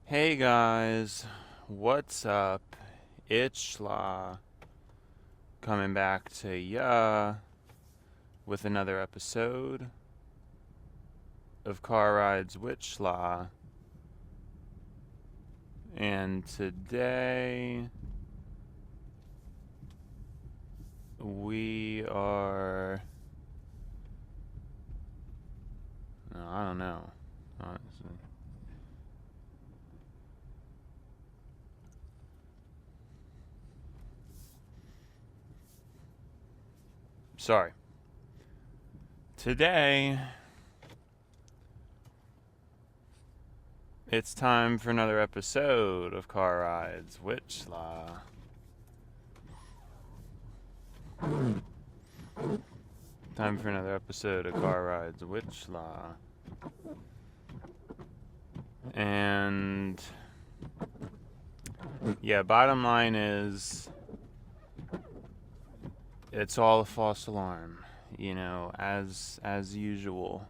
Hey guys, what's up? It's Schla coming back to ya with another episode of Car Rides with Schla. And today we are. I don't know, honestly. Sorry. Today, it's time for another episode of Car Rides with Schla. Time for another episode of Car Rides with Schla. And yeah, bottom line is it's all a false alarm, as usual.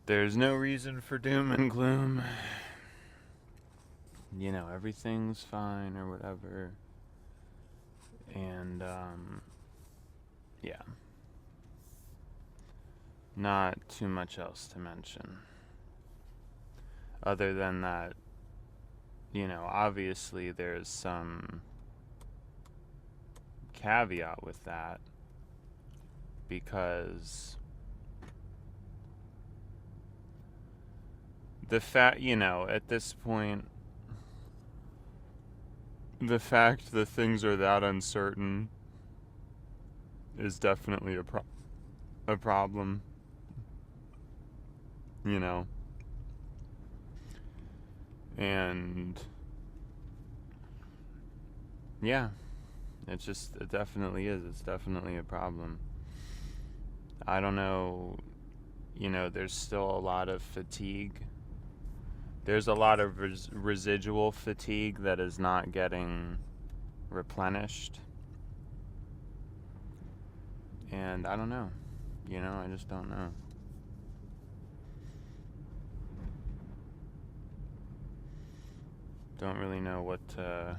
There's no reason for doom and gloom. Everything's fine or whatever. And yeah. Not too much else to mention. Other than that, obviously there's some caveat with that, because the fact, at this point, the fact that things are that uncertain is definitely a problem, and yeah, it definitely is. It's definitely a problem. I don't know, there's still a lot of fatigue. There's a lot of residual fatigue that is not getting replenished. And I don't know. I just don't know. Don't really know what to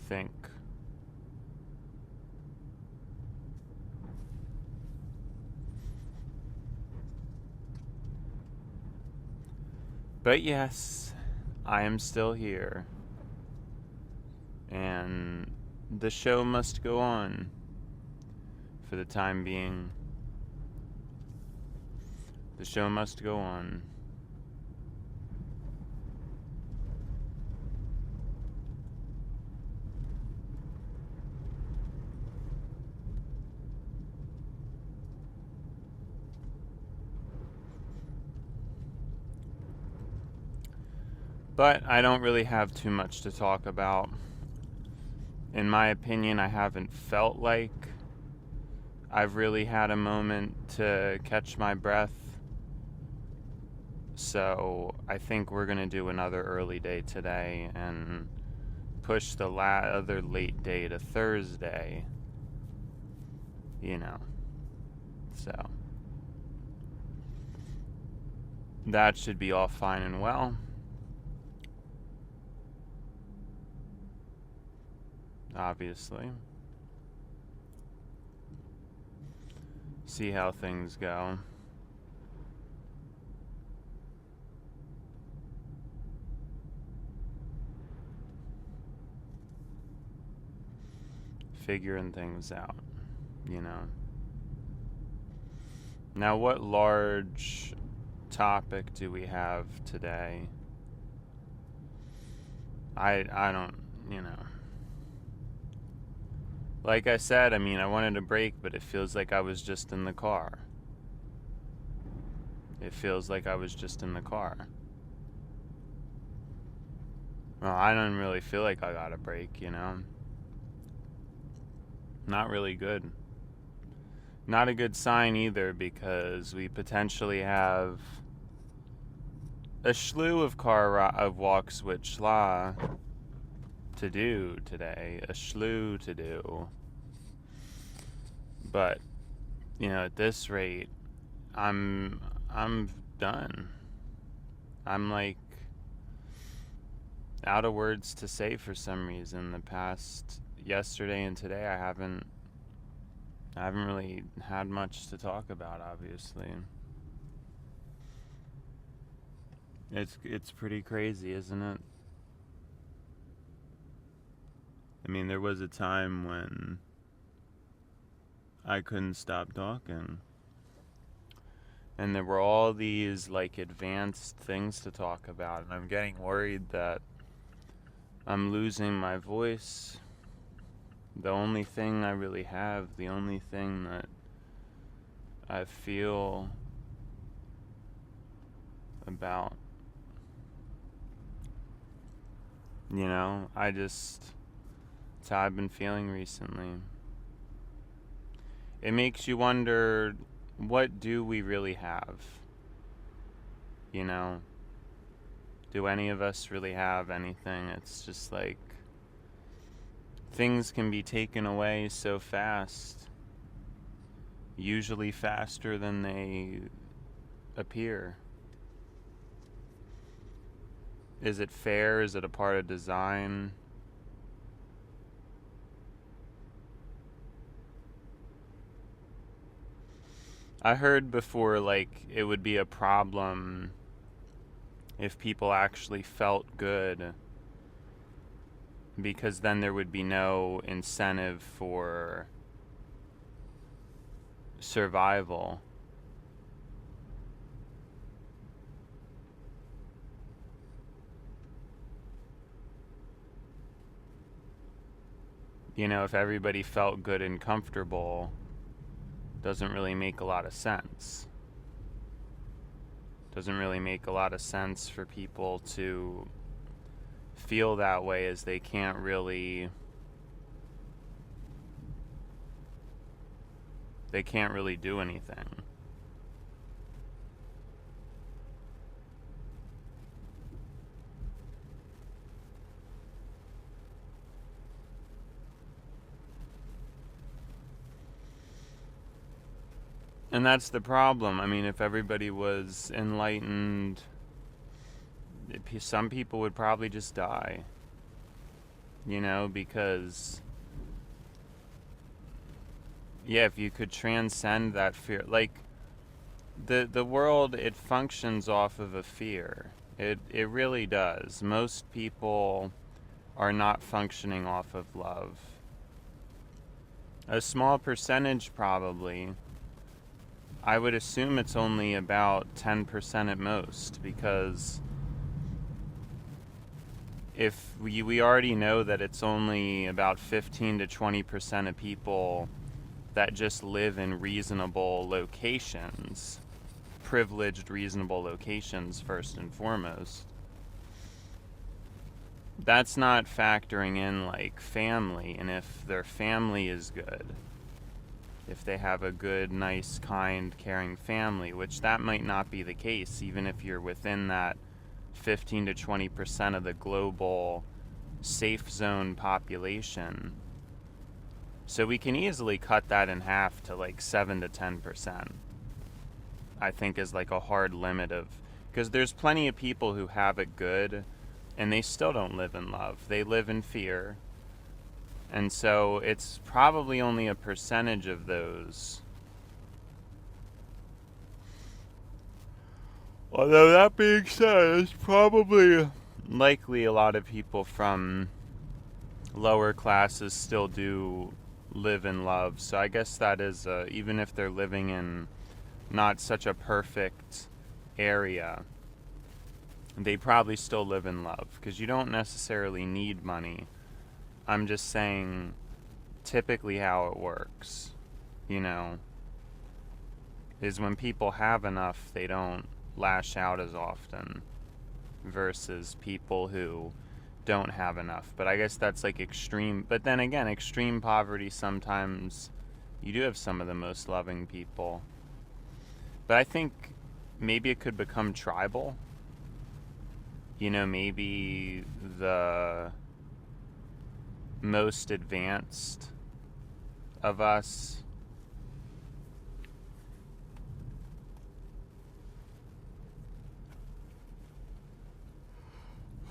think. But yes, I am still here. And the show must go on for the time being. The show must go on. But I don't really have too much to talk about. In my opinion, I haven't felt like I've really had a moment to catch my breath. So I think we're going to do another early day today and push the other late day to Thursday. So that should be all fine and well. Obviously. See how things go. Figuring things out, Now, what large topic do we have today? I don't, Like I said, I wanted a break, but it feels like I was just in the car. It feels like I was just in the car. Well, I don't really feel like I got a break, Not really good. Not a good sign either, because we potentially have a slew of walks with Schla to do today. A slew to do. But, at this rate, I'm done. I'm like out of words to say for some reason. The past yesterday and today I haven't really had much to talk about, obviously. It's pretty crazy, isn't it? I mean, there was a time when I couldn't stop talking. And there were all these like advanced things to talk about, and I'm getting worried that I'm losing my voice. The only thing I really have, the only thing that I feel about, it's how I've been feeling recently. It makes you wonder, what do we really have? Do any of us really have anything? It's just like, things can be taken away so fast, usually faster than they appear. Is it fair? Is it a part of design? I heard before, like, it would be a problem if people actually felt good, because then there would be no incentive for survival. If everybody felt good and comfortable, doesn't really make a lot of sense. Doesn't really make a lot of sense for people to feel that way, as they can't really do anything. And that's the problem. I mean, if everybody was enlightened, some people would probably just die. Because, yeah, if you could transcend that fear, like, the world, it functions off of a fear. It really does. Most people are not functioning off of love. A small percentage, probably. I would assume it's only about 10% at most, because if we already know that it's only about 15 to 20% of people that just live in reasonable locations, privileged, reasonable locations, first and foremost. That's not factoring in, like, family, and if their family is good, if they have a good, nice, kind, caring family, which that might not be the case, even if you're within that 15 to 20% of the global safe zone population. So we can easily cut that in half to like 7 to 10%. I think is like a hard limit of, because there's plenty of people who have it good and they still don't live in love. They live in fear. And so it's probably only a percentage of those. Although that being said, it's probably likely a lot of people from lower classes still do live in love. So I guess that is, even if they're living in not such a perfect area, they probably still live in love, because you don't necessarily need money. I'm just saying typically how it works, is when people have enough, they don't lash out as often, versus people who don't have enough. But I guess that's like extreme. But then again, extreme poverty, sometimes you do have some of the most loving people. But I think maybe it could become tribal. Maybe the most advanced of us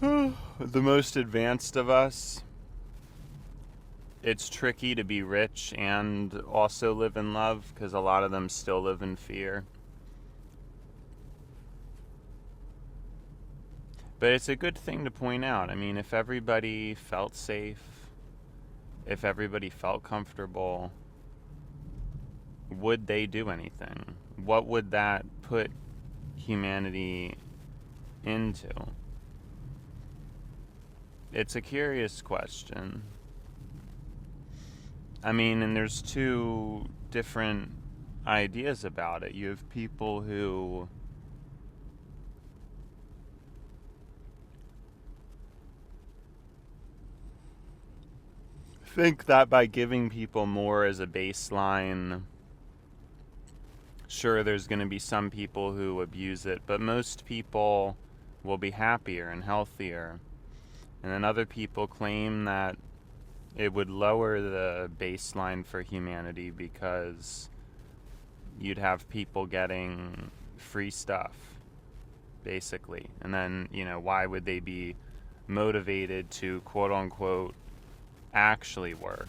The most advanced of us, it's tricky to be rich and also live in love because a lot of them still live in fear. But it's a good thing to point out. I mean, if everybody felt safe, if everybody felt comfortable, would they do anything? What would that put humanity into? It's a curious question. I mean, and there's two different ideas about it. You have people who think that by giving people more as a baseline, sure, there's going to be some people who abuse it, but most people will be happier and healthier. And then other people claim that it would lower the baseline for humanity because you'd have people getting free stuff, basically. And then, why would they be motivated to, quote unquote, actually work?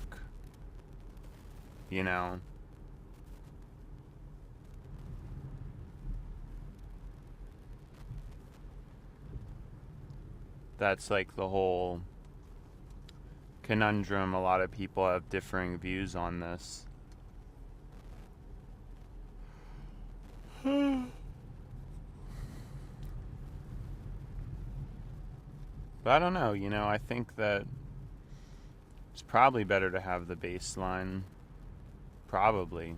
That's like the whole conundrum. A lot of people have differing views on this. But I don't know, I think that it's probably better to have the baseline. Probably.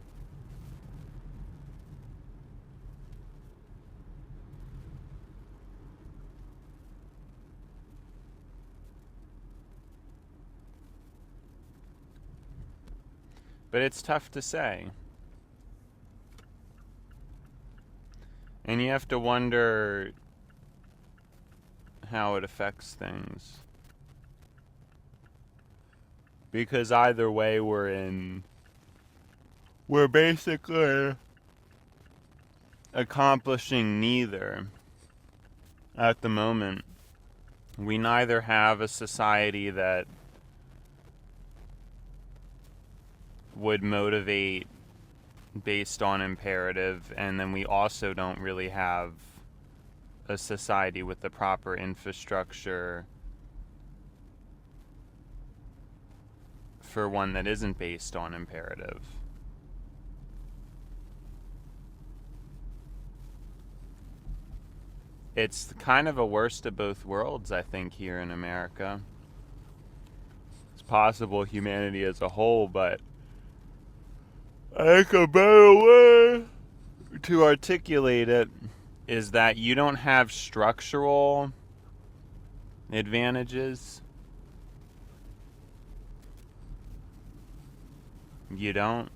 But it's tough to say. And you have to wonder how it affects things. Because either way we're basically accomplishing neither at the moment. We neither have a society that would motivate based on imperative, and then we also don't really have a society with the proper infrastructure for one that isn't based on imperative. It's kind of a worst of both worlds, I think, here in America. It's possible humanity as a whole, but I think a better way to articulate it is that you don't have structural advantages. You don't.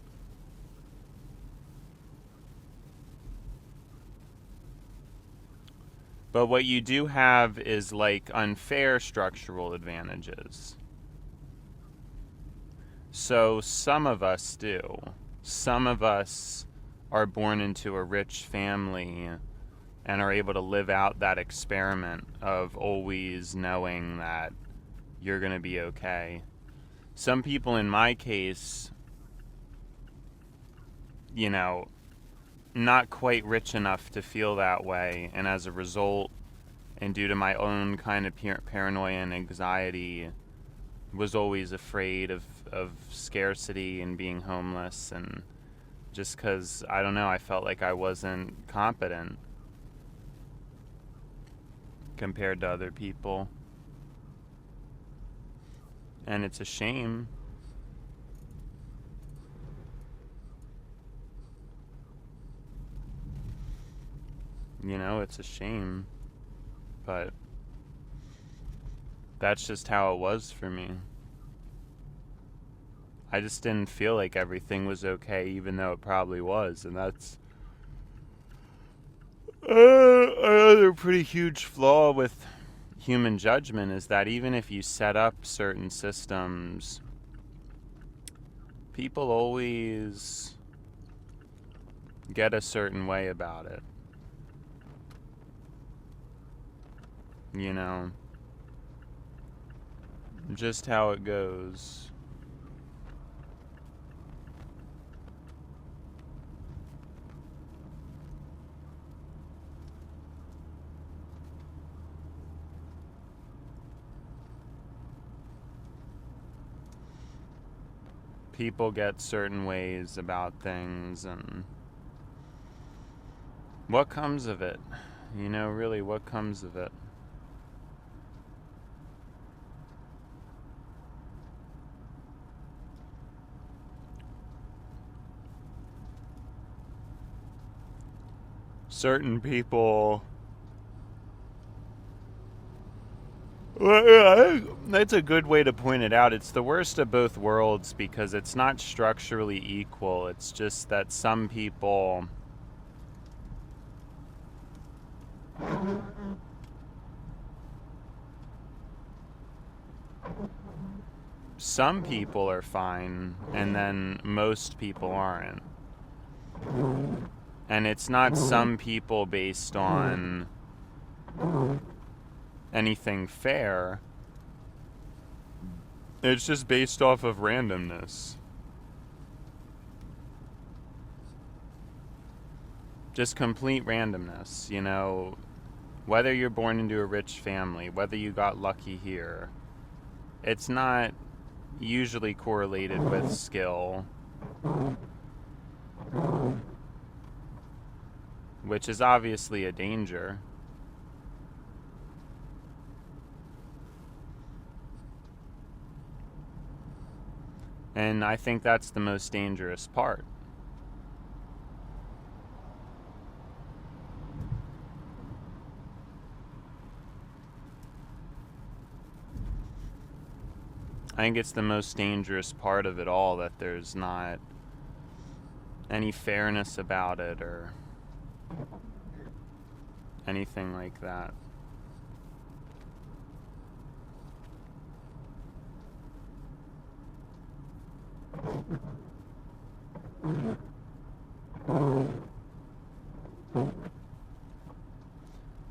But what you do have is like unfair structural advantages. So some of us do. Some of us are born into a rich family and are able to live out that experiment of always knowing that you're going to be okay. Some people in my case, not quite rich enough to feel that way, and as a result, and due to my own kind of paranoia and anxiety, was always afraid of scarcity and being homeless, and just because, I don't know, I felt like I wasn't competent compared to other people. And it's a shame. It's a shame. But that's just how it was for me. I just didn't feel like everything was okay, even though it probably was. And that's another pretty huge flaw with human judgment, is that even if you set up certain systems, people always get a certain way about it. just how it goes. People get certain ways about things, and what comes of it? You know, really, what comes of it? Certain people... Well, yeah, that's a good way to point it out. It's the worst of both worlds because it's not structurally equal. It's just that some people... Some people are fine, and then most people aren't. And it's not some people based on anything fair. It's just based off of randomness. Just complete randomness, you know, whether you're born into a rich family, whether you got lucky here. It's not usually correlated with skill, which is obviously a danger. And I think that's the most dangerous part. I think it's the most dangerous part of it all, that there's not any fairness about it or anything like that.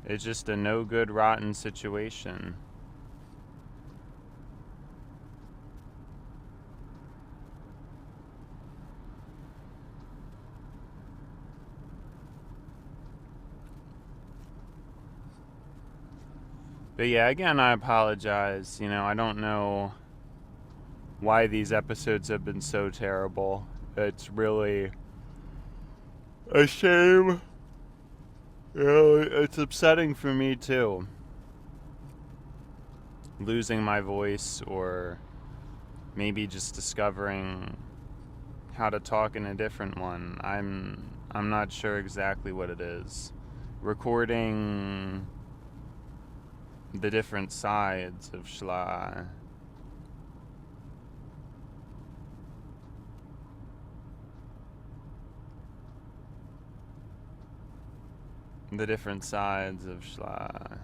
It's just a no good, rotten situation. But yeah, again, I apologize. You know, I don't know why these episodes have been so terrible. It's really a shame. You know, it's upsetting for me too. Losing my voice, or maybe just discovering how to talk in a different one. I'm not sure exactly what it is. Recording the different sides of Schla. The different sides of Schla.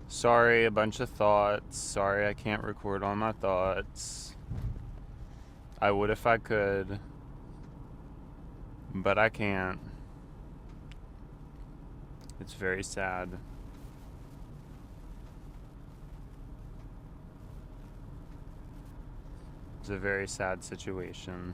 Sorry, a bunch of thoughts. Sorry I can't record all my thoughts. I would if I could, but I can't. It's very sad. It's a very sad situation.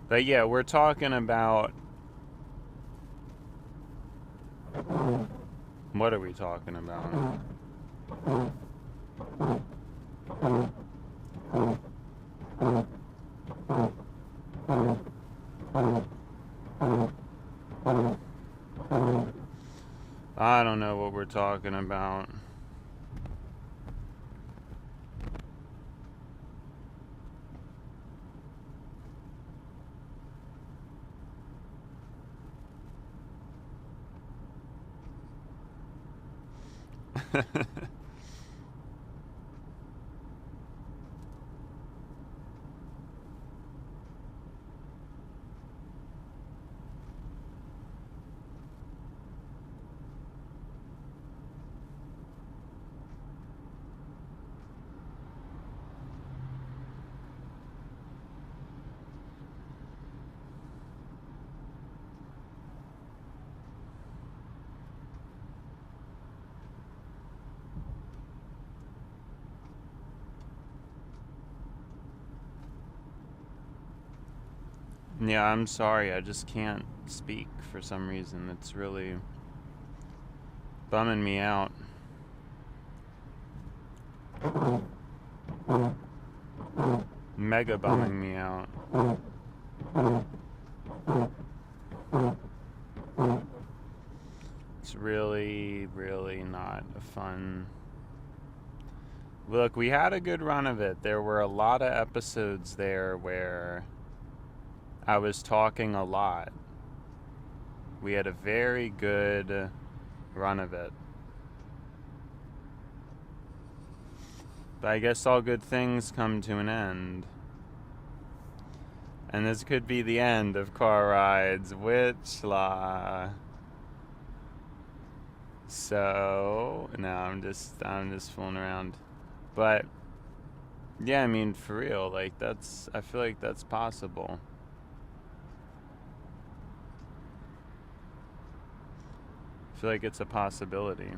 But yeah, we're talking about... What are we talking about? talking about. Yeah, I'm sorry. I just can't speak for some reason. It's really bumming me out. Mega bumming me out. It's really, really not a fun... Look, we had a good run of it. There were a lot of episodes there where I was talking a lot. We had a very good run of it. But I guess all good things come to an end. And this could be the end of car rides, which la. So no, I'm just fooling around. But yeah, I mean, for real, like I feel like that's possible. I feel like it's a possibility.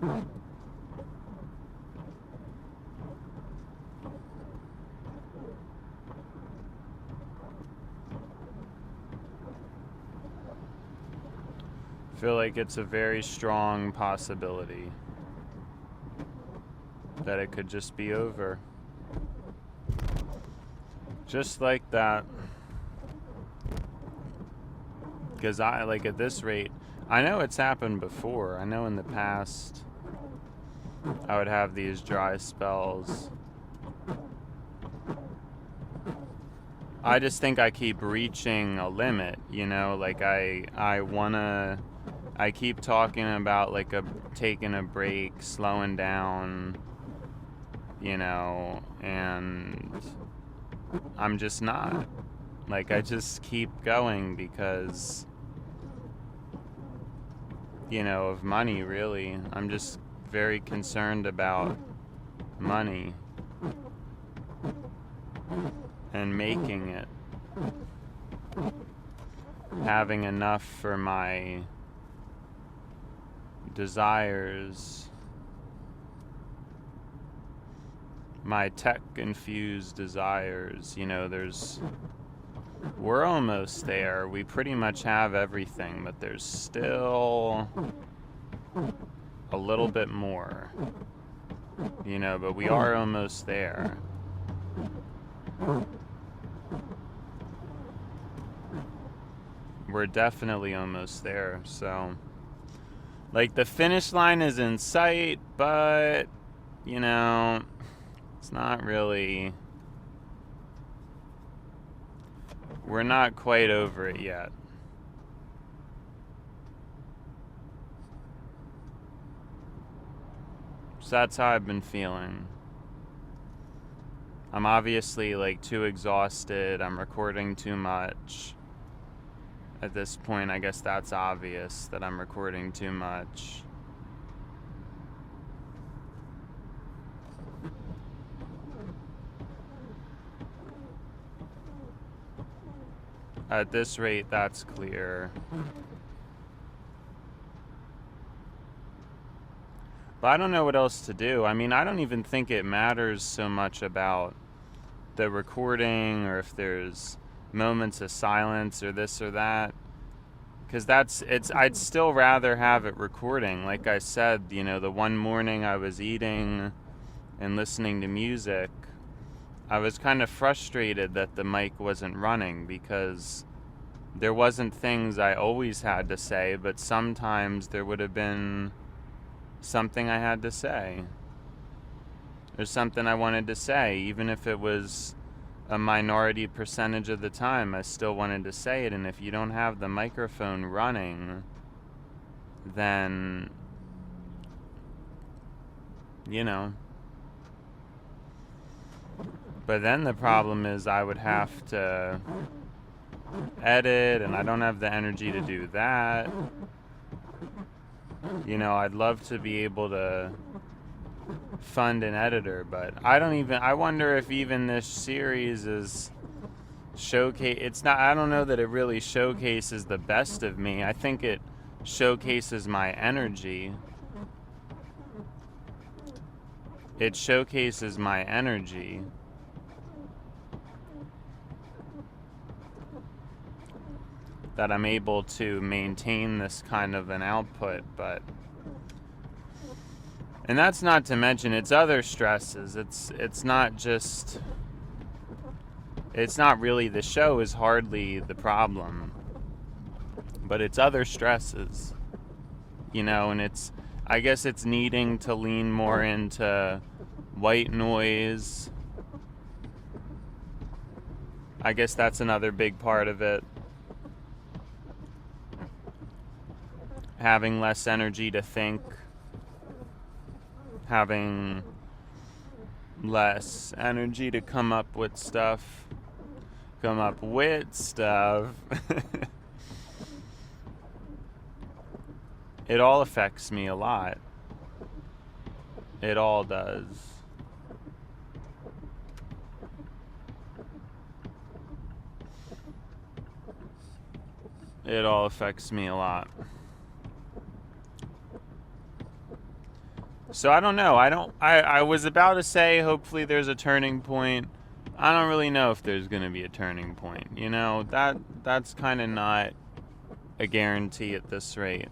I feel like it's a very strong possibility that it could just be over. Just like that. Because at this rate, I know it's happened before. I know in the past I would have these dry spells. I just think I keep reaching a limit, like I keep talking about taking a break, slowing down, and I'm just not. I just keep going because, of money, really. I'm just very concerned about money and making it. Having enough for my desires, my tech-infused desires. We're almost there. We pretty much have everything, but there's still a little bit more, but we are almost there. We're definitely almost there, so the finish line is in sight, but it's not really, we're not quite over it yet. So that's how I've been feeling. I'm obviously too exhausted. I'm recording too much. At this point, I guess that's obvious that I'm recording too much. At this rate, that's clear. But I don't know what else to do. I mean, I don't even think it matters so much about the recording or if there's moments of silence or this or that. Because I'd still rather have it recording. Like I said, the one morning I was eating and listening to music, I was kind of frustrated that the mic wasn't running, because there wasn't things I always had to say, but sometimes there would have been something I had to say. There's something I wanted to say, even if it was a minority percentage of the time, I still wanted to say it. And if you don't have the microphone running, then, you know. But then the problem is I would have to edit, and I don't have the energy to do that. You know, I'd love to be able to fund an editor, but I wonder if even this series is I don't know that it really showcases the best of me. I think it showcases my energy. It showcases my energy. That I'm able to maintain this kind of an output, and that's not to mention its other stresses. It's not really, the show is hardly the problem, but it's other stresses, you know, and I guess it's needing to lean more into white noise. I guess that's another big part of it. Having less energy to think, having less energy to come up with stuff. It all affects me a lot. It all does. It all affects me a lot. So I don't know. I was about to say hopefully there's a turning point. I don't really know if there's going to be a turning point. You know, that's kind of not a guarantee at this rate.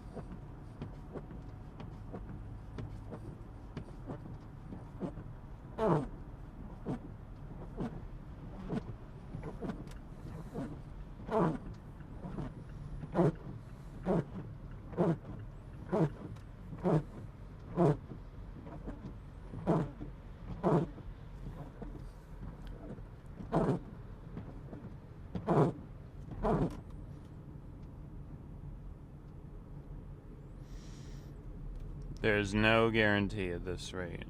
There's no guarantee at this rate.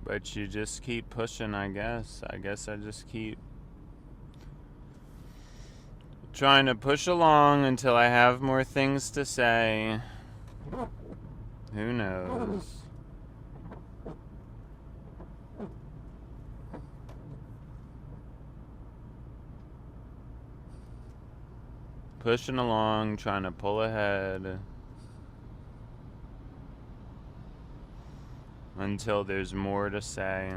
But you just keep pushing, I guess. I guess I just keep trying to push along until I have more things to say. Who knows? Pushing along, trying to pull ahead until there's more to say.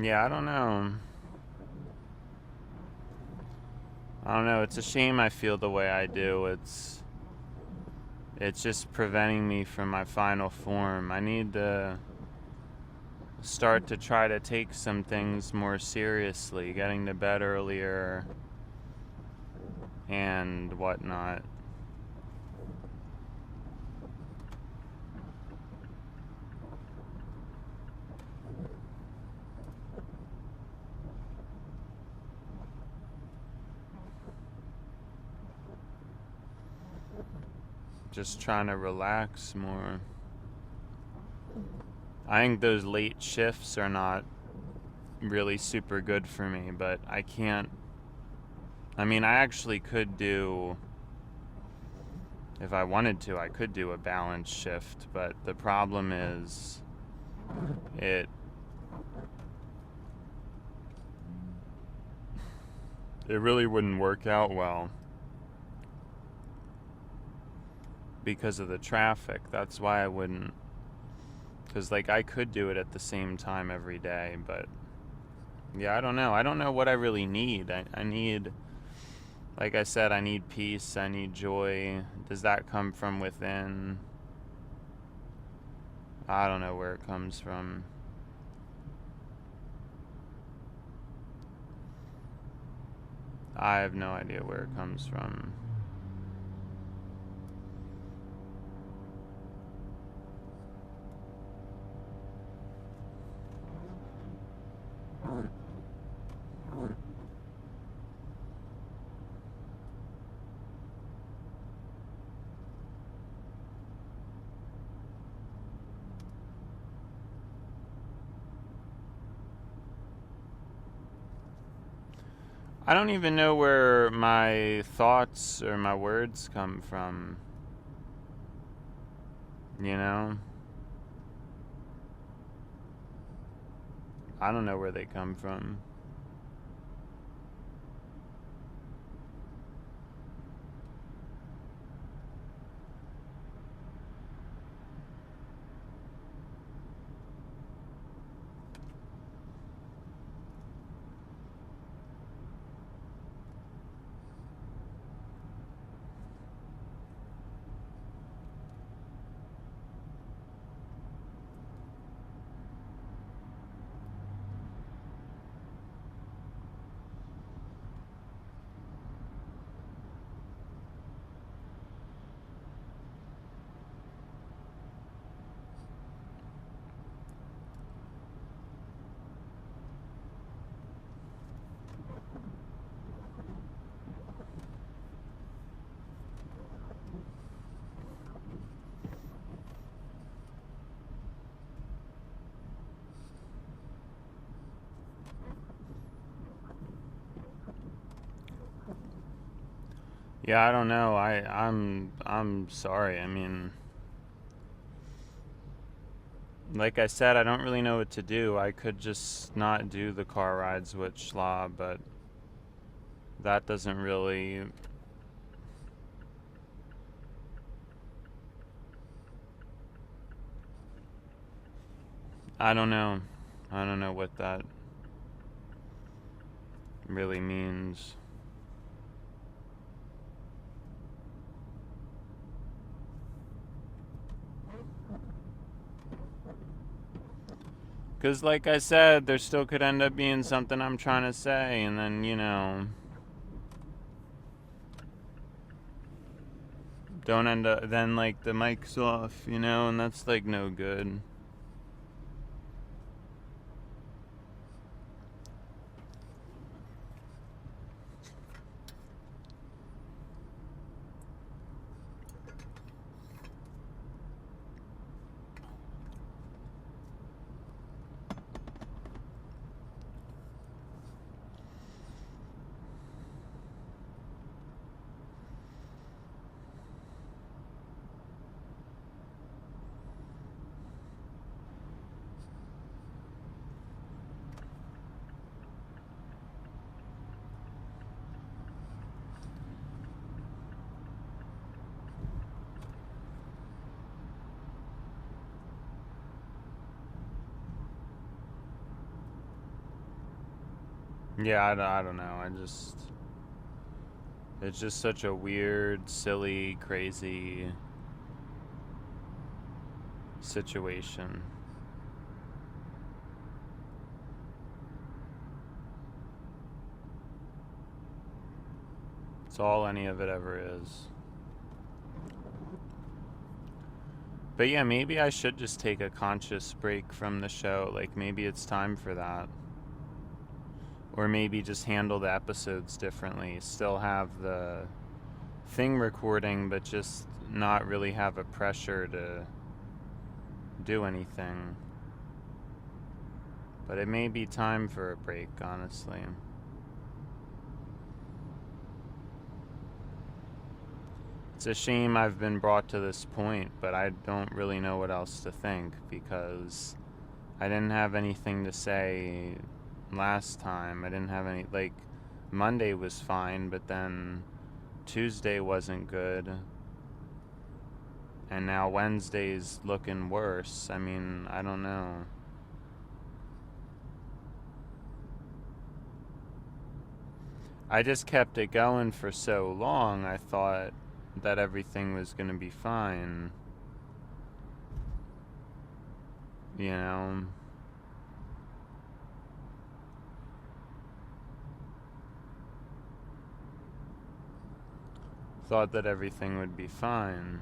Yeah, I don't know. It's a shame I feel the way I do. It's just preventing me from my final form. I need to start to try to take some things more seriously, getting to bed earlier and whatnot. Just trying to relax more. I think those late shifts are not really super good for me, but I can't. I mean, I actually could do If I wanted to, I could do a balance shift, but the problem is it really wouldn't work out well because of the traffic. That's why I wouldn't. Because, like, I could do it at the same time every day, but yeah, I don't know. I don't know what I really need. I need, like I said, I need peace. I need joy. Does that come from within? I don't know where it comes from. I have no idea where it comes from. I don't even know where my thoughts or my words come from. You know? I don't know where they come from. Yeah, I don't know. I'm sorry. I mean, like I said, I don't really know what to do. I could just not do the car rides with Schla, but that doesn't really. I don't know. I don't know what that really means. Because, like I said, there still could end up being something I'm trying to say, and then, don't end up, then, like, the mic's off, and that's, like, no good. Yeah, I don't know. It's just such a weird, silly, crazy situation. It's all any of it ever is. But yeah, maybe I should just take a conscious break from the show. Like, maybe it's time for that. Or maybe just handle the episodes differently. Still have the thing recording, but just not really have a pressure to do anything. But it may be time for a break, honestly. It's a shame I've been brought to this point, but I don't really know what else to think because I didn't have anything to say last time. I didn't have any, like, Monday was fine, but then Tuesday wasn't good. And now Wednesday's looking worse. I mean, I don't know. I just kept it going for so long, I thought that everything was going to be fine. You know? Thought that everything would be fine.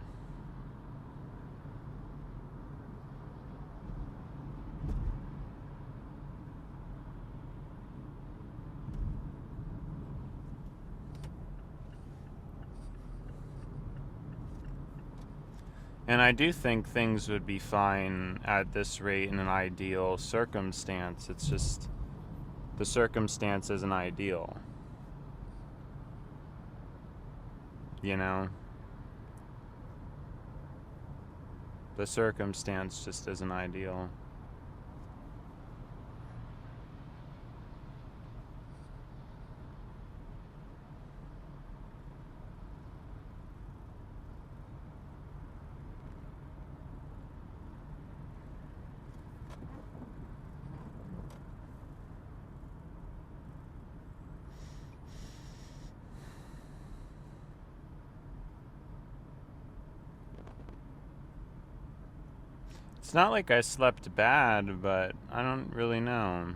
And I do think things would be fine at this rate in an ideal circumstance. It's just the circumstance isn't ideal. You know? The circumstance just isn't ideal. It's not like I slept bad, but I don't really know.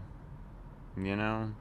You know?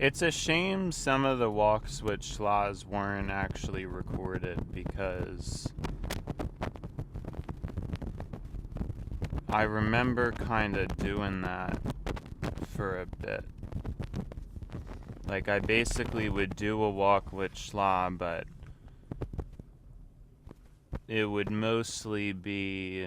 It's a shame some of the walk switch laws weren't actually recorded because I remember kind of doing that for a bit. Like, I basically would do a walk with schla, but it would mostly be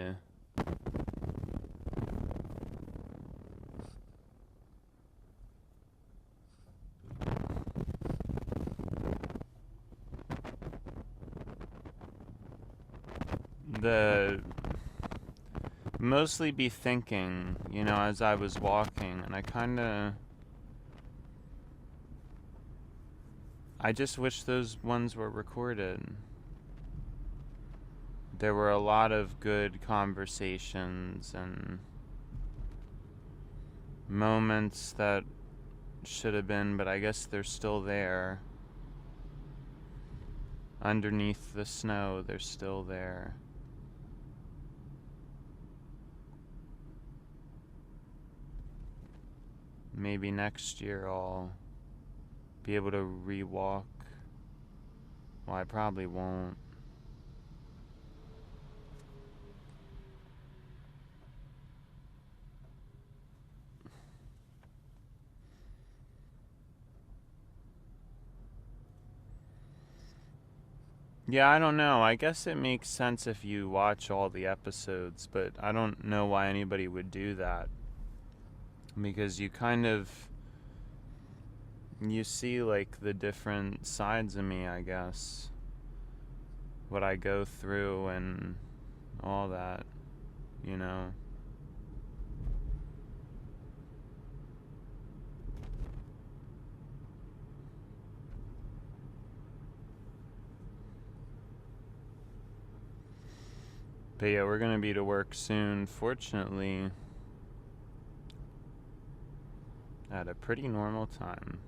mostly be thinking, you know, as I was walking, and I just wish those ones were recorded. There were a lot of good conversations and moments that should have been, but I guess they're still there. Underneath the snow, they're still there. Maybe next year I'll be able to re-walk. Well, I probably won't. Yeah, I don't know. I guess it makes sense if you watch all the episodes, but I don't know why anybody would do that. Because you see like the different sides of me, I guess. What I go through and all that. you know? But yeah, we're gonna be to work soon, fortunately, at a pretty normal time.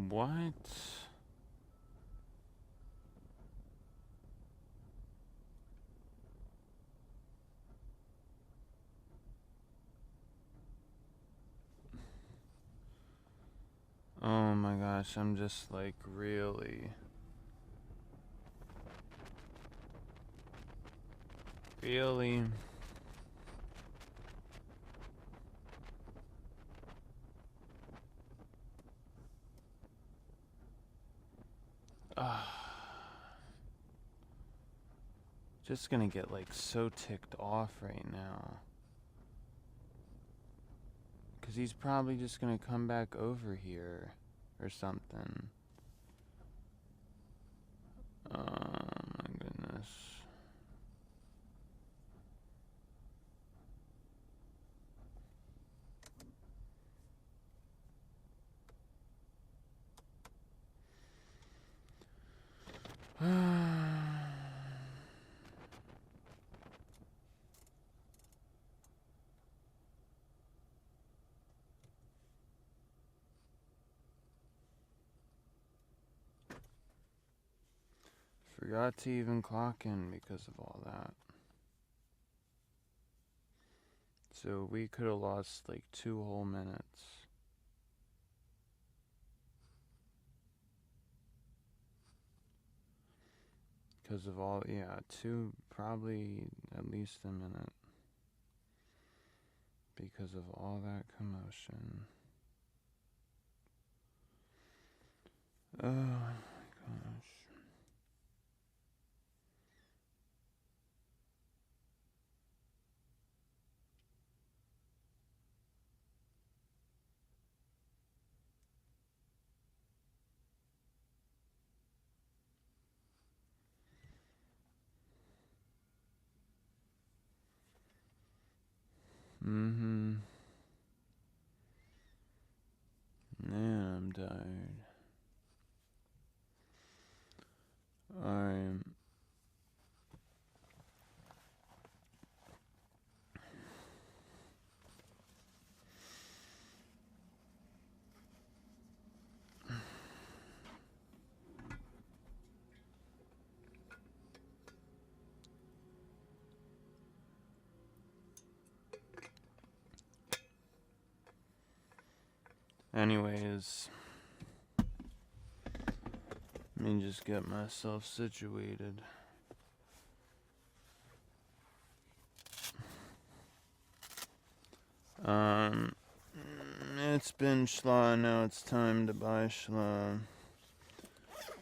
What? Oh my gosh, I'm just like really just gonna get like so ticked off right now. 'Cause he's probably just gonna come back over here or something. Oh my goodness. Forgot to even clock in because of all that. So we could have lost like 2 whole minutes. Because of all, yeah, 2, probably at least a minute. Because of all that commotion. Oh my gosh. Man, I'm tired. Alright. Anyways, let me just get myself situated. It's been schla, now it's time to buy schla.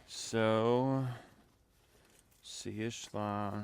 So, see ya schla.